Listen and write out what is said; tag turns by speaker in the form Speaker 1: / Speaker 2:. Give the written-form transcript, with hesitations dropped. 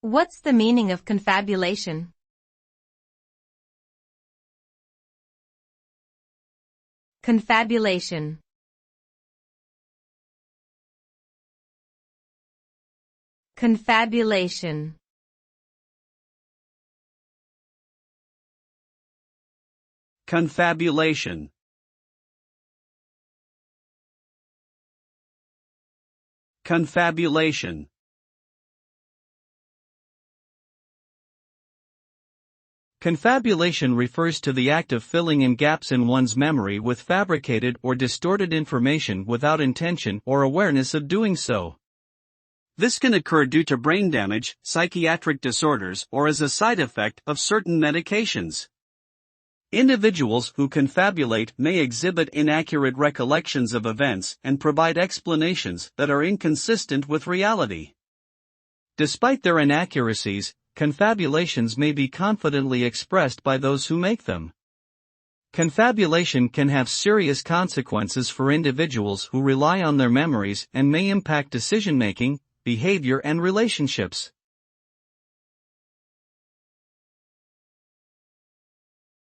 Speaker 1: What's the meaning of confabulation? Confabulation. Confabulation.
Speaker 2: Confabulation. Confabulation. Confabulation refers to the act of filling in gaps in one's memory with fabricated or distorted information without intention or awareness of doing so. This can occur due to brain damage, psychiatric disorders, or as a side effect of certain medications. Individuals who confabulate may exhibit inaccurate recollections of events and provide explanations that are inconsistent with reality. Despite their inaccuracies, confabulations may be confidently expressed by those who make them. Confabulation can have serious consequences for individuals who rely on their memories and may impact decision-making, behavior and relationships.